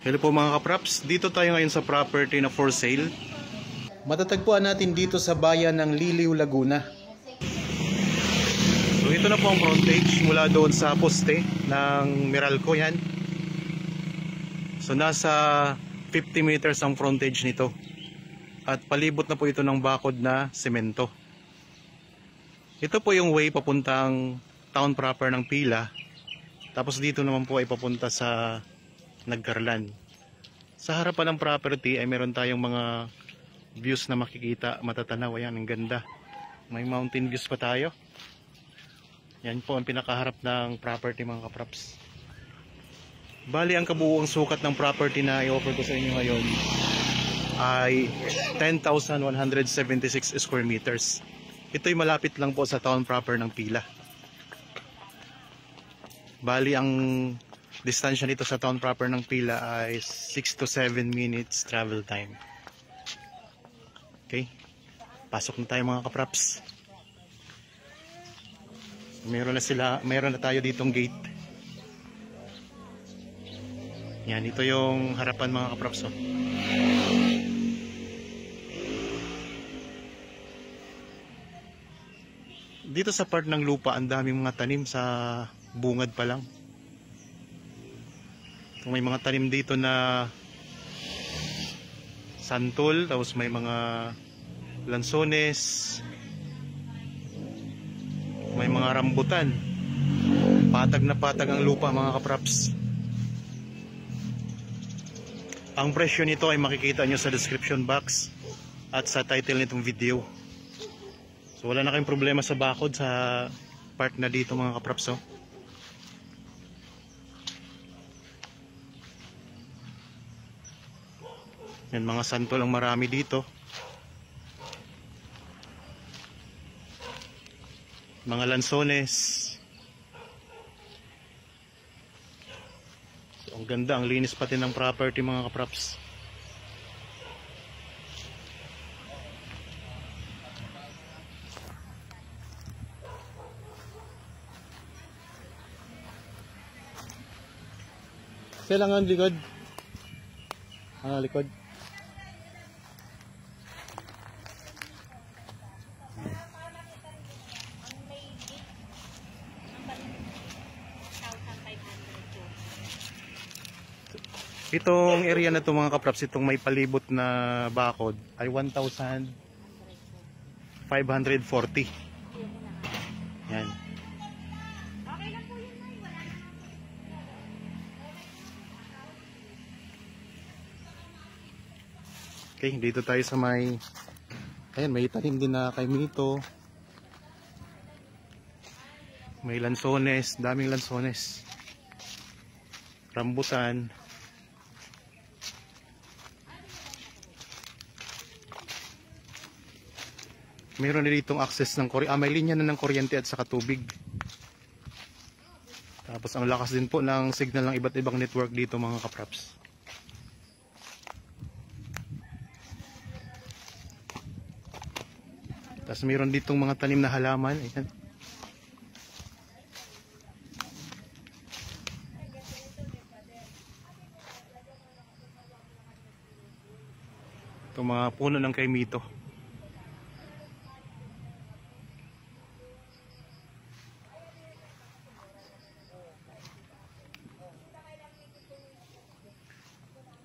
Hello po mga kapraps, dito tayo ngayon sa property na for sale. Matatagpuan natin dito sa bayan ng Liliw, Laguna. So ito na po ang frontage mula doon sa poste ng Meralco yan. So nasa 50 meters ang frontage nito. At palibot na po ito ng bakod na semento. Ito po yung way papuntang town proper ng Pila. Tapos dito naman po ay papunta sa Nagcarlan. Sa harapan ng property ay meron tayong mga views na makikita, matatanaw. Ayan, ang ganda. May mountain views pa tayo. Yan po ang pinakaharap ng property mga kapraps. Bali ang kabuuang sukat ng property na i-offer ko sa inyo ngayon ay 10,176 square meters. Ito'y malapit lang po sa town proper ng Pila. Bali ang distansya nito sa town proper ng Pila ay 6 to 7 minutes travel time. Okay, pasok na tayo mga kapraps. Meron na tayo ditong gate. Yan, ito yung harapan mga kapraps. Oh. Dito sa part ng lupa, ang daming mga tanim sa bungad pa lang. May mga tanim dito na santol, tapos may mga lansones, may mga rambutan. Patag na patag ang lupa mga kapraps. Ang presyo nito ay makikita nyo sa description box at sa title nitong video. So wala na kayong problema sa bakod sa part na dito mga kapraps. Oh. Yan, mga santol ang marami dito. Mga lansones. So, ang ganda, ang linis pati ng property mga kapraps. Kailangan likod. Likod. Itong area na to mga kapraps, itong may palibot na bakod ay 1,540. Yan. Okay, dito tayo sa may, ayan, may tanim din na kay Mito. May lansones, daming lansones. Rambutan. Mayroon na ditong access ng may linya na ng kuryente at saka tubig. Tapos ang lakas din po ng signal ng iba't ibang network dito mga kapraps. Tapos mayroon ditong mga tanim na halaman. Ayan. Itong mga puno ng kay Mito.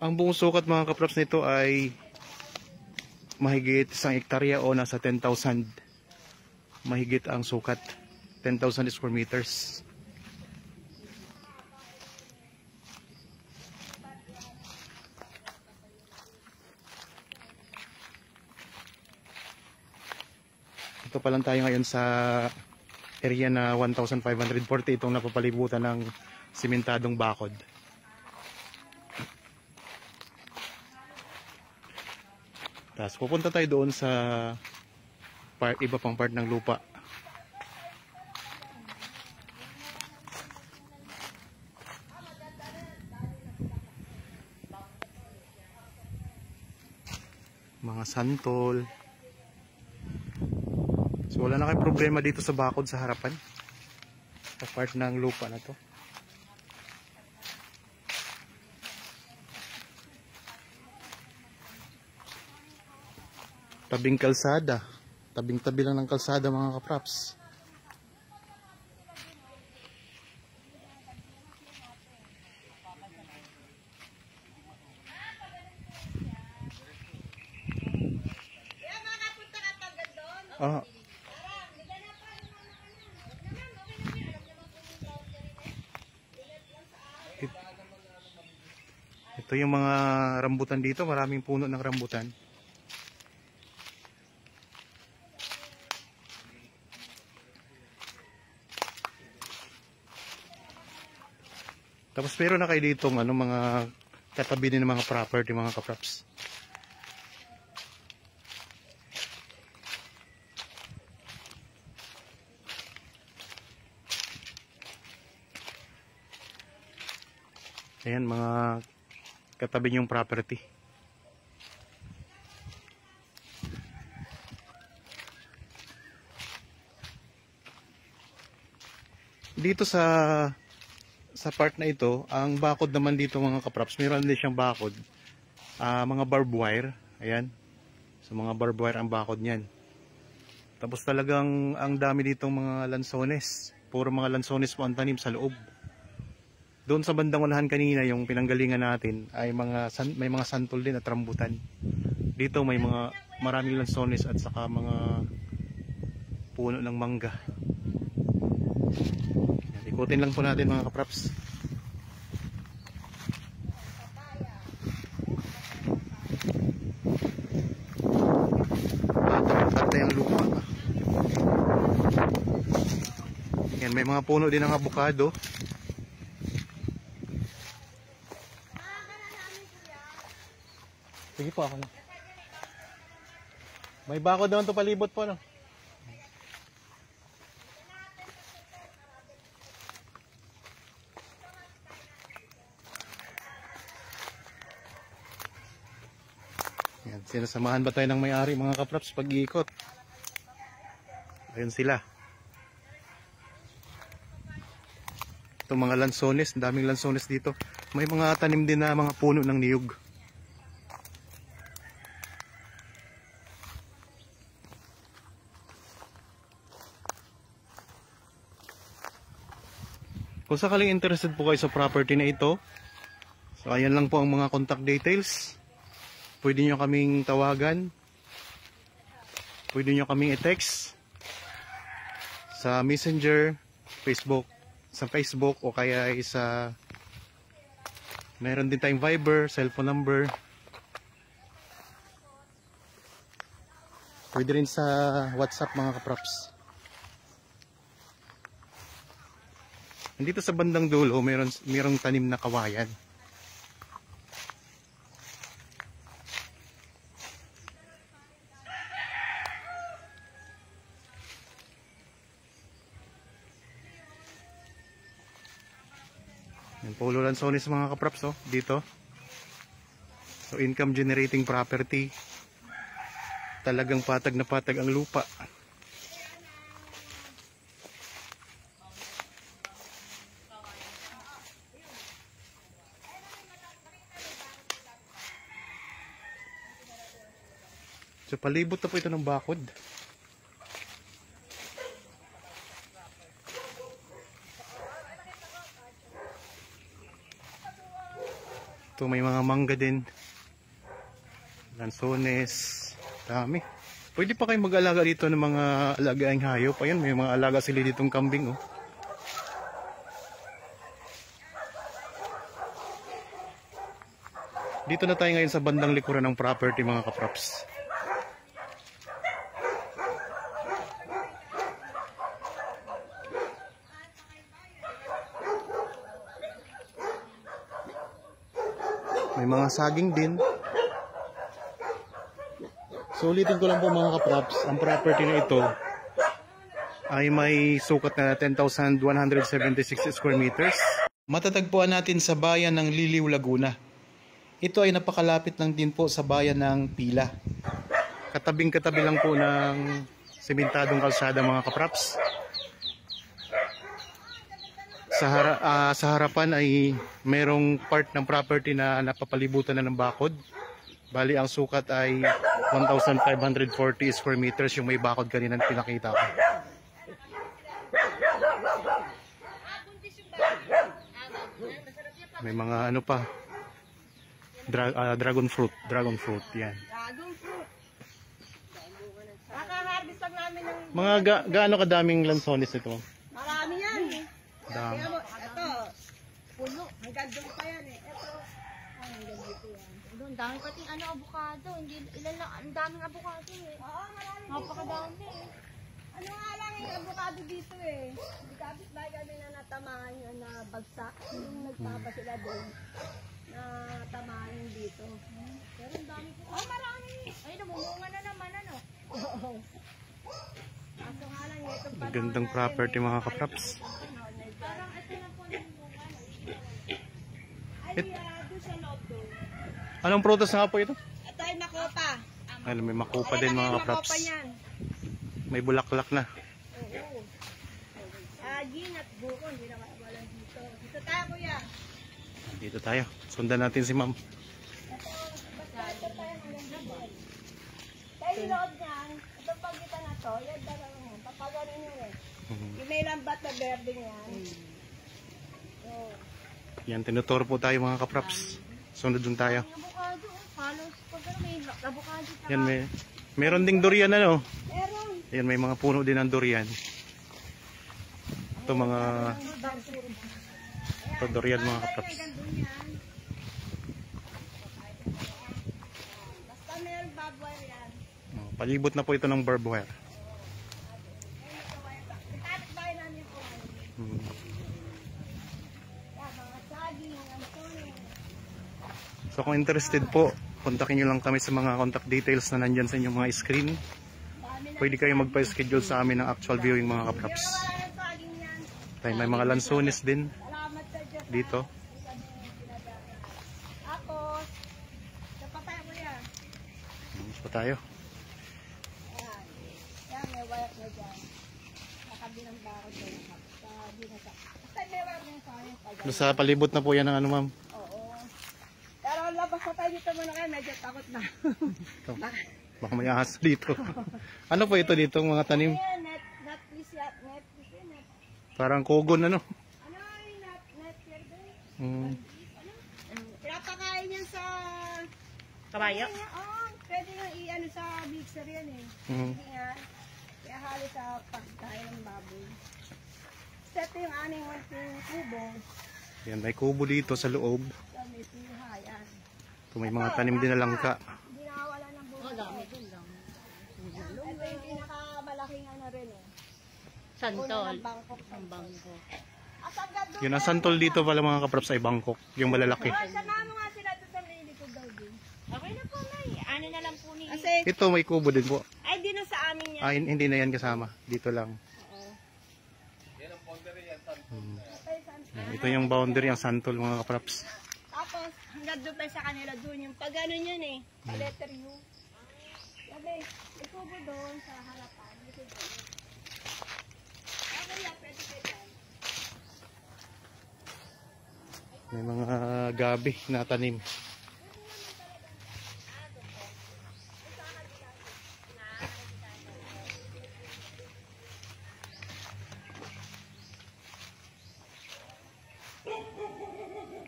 Ang buong sukat mga kapraps nito ay mahigit 1 hektarya o nasa 10,000. Mahigit ang sukat, 10,000 square meters. Ito pa lang tayo ngayon sa area na 1,540, itong napapalibutan ng simentadong bakod. Tapos pupunta tayo doon sa iba pang part ng lupa. Mga santol. So wala na kayong problema dito sa bakod sa harapan. Sa part ng lupa na to. Tabing kalsada. Tabing-tabi lang ng kalsada mga kapraps. Ah. Ito yung mga rambutan dito, maraming puno ng rambutan. Tapos meron na kayo dito mga katabi din ng mga property mga kapraps. Ayan, mga katabi niyong property. Dito sa part na ito, ang bakod naman dito mga kapraps, meron din siyang bakod. Mga barbed wire. Ayan. So mga barbed wire ang bakod niyan. Tapos talagang ang dami ditong mga lansones. Puro mga lansones po ang tanim sa loob. Doon sa bandang unahan kanina, yung pinanggalingan natin, ay may mga santol din at rambutan. Dito may mga maraming lansones at saka mga puno ng mangga. Yan, ikutin lang po natin mga kapraps. Patay ang lupa. Yan, may mga puno din ng avocado. Sige po, ako lang. May bakod naman to palibot po, no? Yan, sinasamahan ba tayo ng may-ari mga kapraps pag-iikot? Ayun sila. Ito mga lansones, daming lansones dito. May mga tanim din na mga puno ng niyog. Kung sakaling interested po kayo sa property na ito, so ayan lang po ang mga contact details. Pwede nyo kaming tawagan, pwede nyo kaming i-text sa Messenger, sa Facebook o kaya meron din tayong Viber, cellphone number. Pwede rin sa WhatsApp mga kapraps. Dito sa bandang dulo, merong tanim na kawayan. Yung Polo Lanzones mga kapraps, oh, dito. So income generating property. Talagang patag na patag ang lupa. So palibot na po ito ng bakod. Ito may mga mangga din. Lansones. Dami. Pwede pa kayo mag-alaga dito ng mga alagaing hayop. Ayan, may mga alaga sila ditong kambing, oh. Dito na tayo ngayon sa bandang likuran ng property mga kapraps. May mga saging din. So ulitin ko lang po mga kapraps, ang property na ito ay may sukat na 10,176 square meters. Matatagpuan natin sa bayan ng Liliw, Laguna. Ito ay napakalapit lang din po sa bayan ng Pila. Katabing-katabi lang po ng sementadong kalsada mga kapraps. Sa harapan ay merong part ng property na napapalibutan na ng bakod. Bali ang sukat ay 1,540 square meters, yung may bakod kanina pinakita ko. May mga ano pa, dragon fruit, yan. Dragon fruit. Kaka-harvest lang namin ng... Mga gaano kadaming lansones ito? Marami yan. Dami. Kaya mo, ito, puno. Hanggang doon pa yan eh. Ito, hanggang dito yan. Doon, dami pating ano, avocado. Hindi, ilan lang, ang daming avocado eh. Oo, marami. Napakadami eh. Ano nga lang yung avocado dito eh. Hindi kapit bahay kami na natamaan yun na bagsak. Yung nagpapa sila doon. Natamaan yung dito. Pero ang dami po. Oh, marami. Ay, namumunga na naman ano. Oo. Kaso nga lang itong panahon Gandang natin, property mga eh, kapraps. Parang ito na po namumunga. Ay, doon sa loob doon. Anong prutas nga po ito? Ito ay makopa. Ay, may makupa din mga kapraps. Makopa niyan. May bulaklak na. Oo. Agin at buko, hindi na makawalan dito. Dito tayo kuya. Dito tayo. Sundan natin si ma'am. Basta tayo hanggang gabi. Tayo yung loob niyan, itong pagitan na to, yan dalawang yan. Papaganin nyo eh. Yung may lambat na berde niyan. Oo. Yan, tinuturo po tayo mga kapraps. Sunod dun tayo. Ang avocado, halos pag ano, may avocado pa. Yan, meron ding durian ano. Meron. Yan, may mga puno din ng durian. Ito mga durian mga kapraps. Gandun yan. Basta meron baboy yan. Oh, palibot na po ito ng barbed wire. Kapit bahay namin po. Hmm. Yan, mga saging, ang tuloy. So kung interested po, kontakin nyo lang kami sa mga contact details na nandyan sa inyong mga screen. Pwede kayo magpa-schedule sa amin ng actual viewing mga kapraps. Wala ng saging yan. Tayo, may mga lansones din Salamat sa Diyos. dito. Tapos, kapatay ko yan. Dito po tayo. Ayan. Yan, may wire na dyan. Nakabilang ba ako dyan? Sa binasa. Basta may wire na sa Sa palibot na po yan ng ano ma'am. Oo. Pero labas na tayo dito muna kayo. Medyo takot na. Baka may ahas dito. Ano po ito dito mga tanim? Ayan, net please yan. Net please yan. Net. Parang kogon ano. Ano yung net here din? Hmm. Pinapakain yan sa... Kabayo? Oo, pwede nga i-ano sa mixer yan eh. Hmm. Hindi nga. Kaya halo sa pagkain ng baboy. Set yung aning munting kubo. Yan, may kubo dito sa loob. Sa may piha, yan. Ito may mga tanim din na langka. Hindi nakawala ng buhay. Oh, dami din lang. Ito yung pinakamalaking ano rin eh. Una Santol. ng Bangkok. Ang bangko. Asang gado. Yun ang santol dito pala mga kapraps ay Bangkok. Yung malalaki. Oh, sama mo nga sila doon sa may likod daw din. Okay na po, Nay. Ano na lang po ni... Kasi, Ito may kubo din po. ay di na sa amin yan. Hindi na yan kasama. Dito lang. Oo. Hmm. Ay, saan? Yan, ito yung boundary ang santol mga kapraps. Tapos, hanggang doon tayo sa kanila doon. Yung pag ano yun eh, sa letter U. Sabi, may kubo doon sa harapan. Likod doon. Okay, yeah, pwede kayo dyan. May mga gabi na tanim.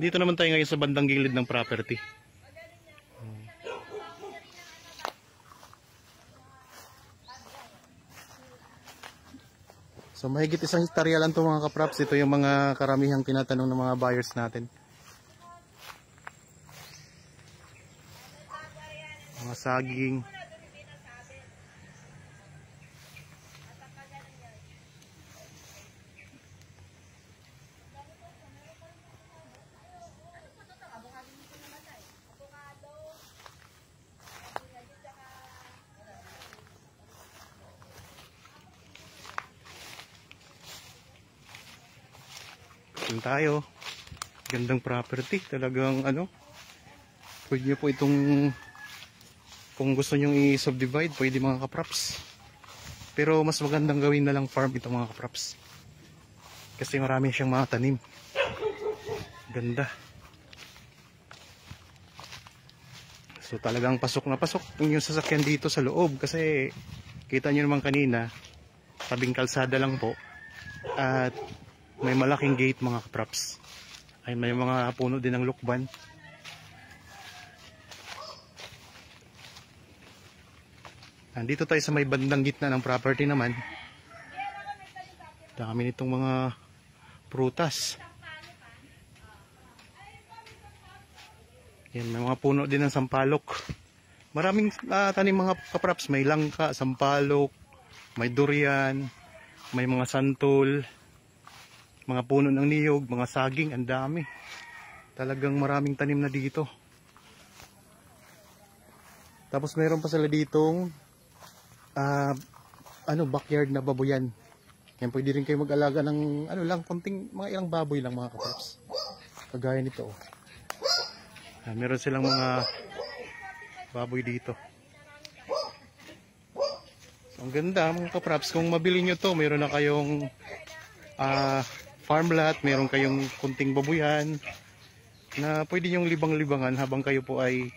Dito naman tayo ngayon sa bandang gilid ng property. So mahigit isang hektarya lang ito mga kapraps. Ito yung mga karamihang tinatanong ng mga buyers natin. Mga saging. Doon tayo. Gandang property. Talagang ano. Pwede nyo po itong kung gusto nyo i-subdivide, pwede mga kapraps. Pero mas magandang gawin na lang farm ito mga kapraps. Kasi marami siyang mga tanim. Ganda. So talagang pasok na pasok yung sasakyan dito sa loob kasi kita nyo naman kanina, tabing kalsada lang po at may malaking gate mga kapraps. Ay may mga puno din ng lukban. Nandito tayo sa may bandang gitna ng property naman. Dami nitong mga prutas. Yan, may mga puno din ng sampalok. Maraming tanim mga kapraps. May langka, sampalok, may durian, may mga santol, mga puno ng niyog, mga saging, ang dami. Talagang maraming tanim na dito. Tapos mayroon pa sila ditong backyard na baboyan. Yan, pwede rin kayo mag-alaga ng konting, mga ilang baboy lang mga kapraps. Kagaya nito. Meron silang mga baboy dito. So, ang ganda mga kapraps. Kung mabili nyo to, meron na kayong farm lot, meron kayong kunting babuyan na pwede nyong libang-libangan habang kayo po ay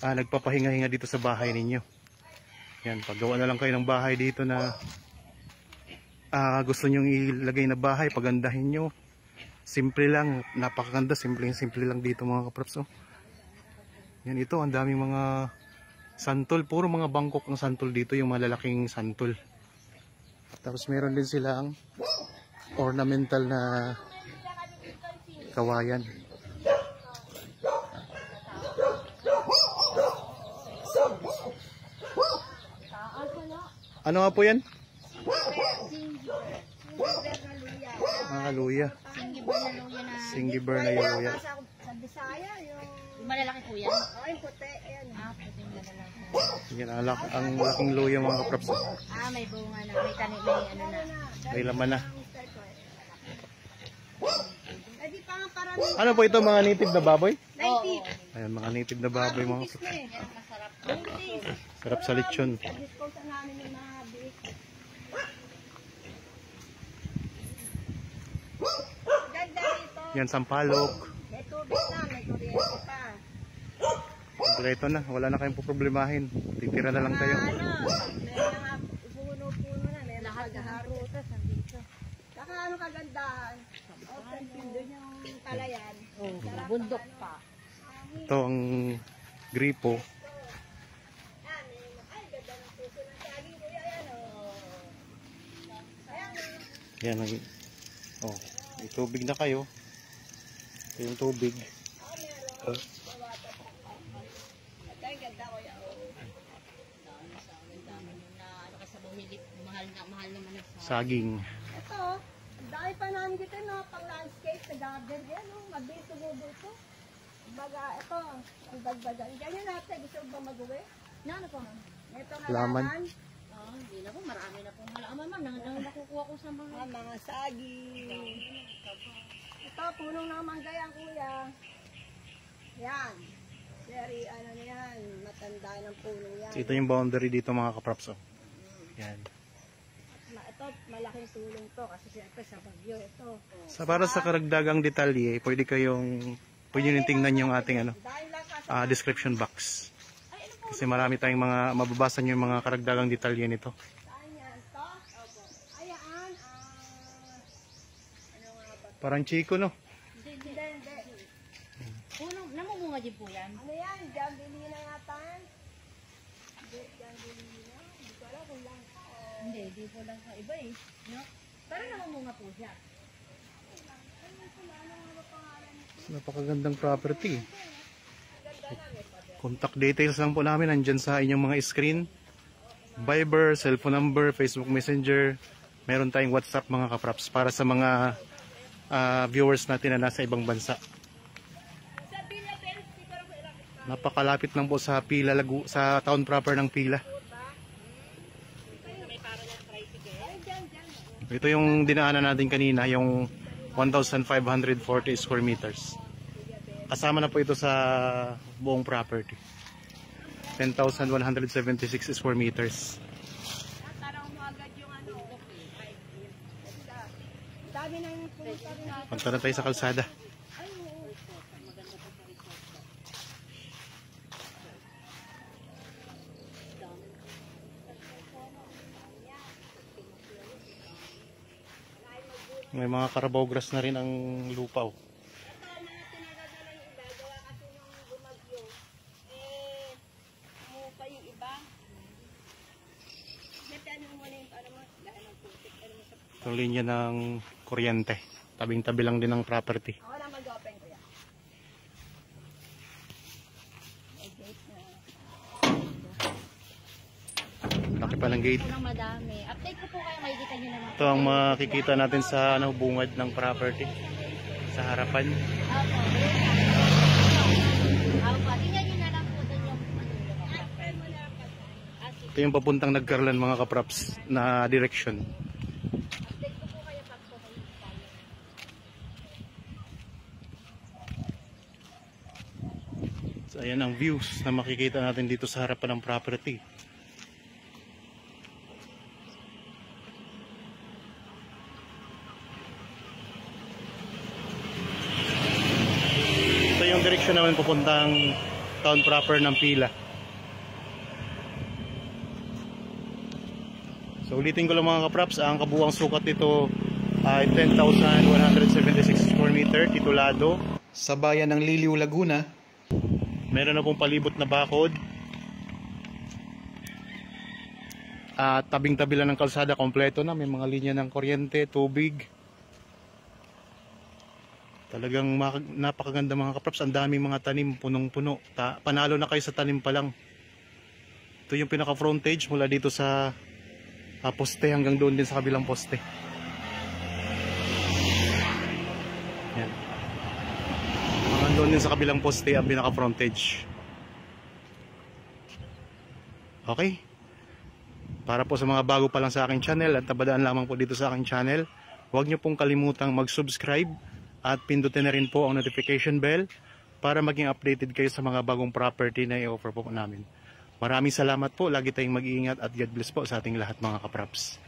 nagpapahinga-hinga dito sa bahay ninyo. Yan, paggawa na lang kayo ng bahay dito na gusto nyong ilagay na bahay, pagandahin nyo. Simple lang, napakaganda, simple lang dito mga kapraps. Oh. Yan, ito, ang daming mga santol, puro mga bangkok ng santol dito, yung malalaking santol. Tapos meron din silang ornamental na kawayan. Ano nga po yan? Luya. Singiber na luya. Sa Bisaya, yung Malalaki po yan. yung puti, ayan. Puti na lalaki. Yan, ang laking luya mga kapraps. May bunga na, may tanim, may ano na. May laman na. Eh di pa nga parang Ano po ito, mga native na baboy? native. Ayan, mga native na baboy mga kapraps. Sarap sa lechon. Discount namin yung mga beef. Ganda rito. Yan, sampalok. May tubig na, may kuryente pa. Kompleto na, wala na kayong poproblemahin. Titira na lang kayo. Meron nga puno-puno na, meron paghaharutas nandito. Saka ano kagandahan? Open field doon yung palayan. Bundok pa. Ito ang gripo. Yan ang may tubig na kayo. Ito yung tubig. Oh. Mahal naman na Saging. Ito, dahil pa namin dito, no, pang landscape, sa garden, yan, no, mabilis tumubo ito. Baga, ito, ang dagdagan. Ganyan natin, gusto ba mag-uwi? ano po? Ito Laman. halaman. Hindi na po, marami na pong halaman ma'am. Nang nakukuha ko sa mga... Mga saging. Ito, punong ng manggayang kuya. Yan. Very, ano na yan, matanda ng punong yan. Ito yung boundary dito mga kapraps. Oh. Yan. Ito, malaking tulong to kasi siyempre sa bagyo ito. Para sa karagdagang detalye, pwede nyo tingnan yung ating Dahil lang kasi description box. Kasi marami tayong mga mababasa nyo yung mga karagdagang detalye nito. saan yan to? Ayan, ano nga ba? Parang chiko, no? Hindi. Puno, namumunga din po yan. Ano yan? Jambilina yata yan? Jambilina? Hindi ko alam kung lang ka. Hindi, di po lang sa iba eh. No? Parang namumunga po siya. Napakagandang property. Contact details lang po namin nandyan sa inyong mga screen. Viber, cellphone number, Facebook Messenger. Meron tayong WhatsApp mga kapraps para sa mga viewers natin na nasa ibang bansa. Napakalapit lang po sa Pila, sa town proper ng Pila. Ito yung dinaanan natin kanina, yung 1,540 square meters. Kasama na po ito sa buong property. 10,176 square meters. Tarang mo agad yung ano. Dami na yung pumunta rin natin. Punta na tayo sa kalsada. May mga Carabao grass na rin ang lupa. Oh. Ito, mga tinagagalan yung iba, gawa kasi nung bumagyo, umupa yung iba. Depende mo muna yung paano mo, dahil ng putik, ano mo sa... Itong linya ng kuryente. Tabing-tabi lang din ng property. Ako lang mag-open ko yan. May gate na. Laki pa ng gate. Ito lang madami. Update ko po kayo, makikita nyo naman. Ito ang makikita natin sa bungad ng property. Sa harapan. Opo. Opo. Tingnan nyo na lang po doon yung Ito yung papuntang Nagkarlan mga kapraps na direction. update ko po kayo pag po kayo tayo. So ayan ang views na makikita natin dito sa harapan ng property. Ito yung direction namin papuntang town proper ng Pila. So ulitin ko lang mga kapraps, ang kabuuang sukat nito ay 10,176 square meter, titulado sa bayan ng Liliw, Laguna. Meron na pong palibot na bakod. At tabing-tabi lang ng kalsada, kompleto na. May mga linya ng kuryente, tubig. Talagang napakaganda mga kapraps. Ang daming mga tanim, punong-puno. Panalo na kayo sa tanim pa lang. Ito yung pinaka-frontage mula dito sa poste hanggang doon din sa kabilang poste. Yan. Hanggang doon din sa kabilang poste ang pinaka-frontage. Okay? Para po sa mga bago pa lang sa aking channel at tabadaan lamang po dito sa aking channel, huwag nyo pong kalimutang mag-subscribe at pindutin na rin po ang notification bell para maging updated kayo sa mga bagong property na i-offer po namin. Maraming salamat po. Lagi tayong mag-iingat at God bless po sa ating lahat mga kapraps.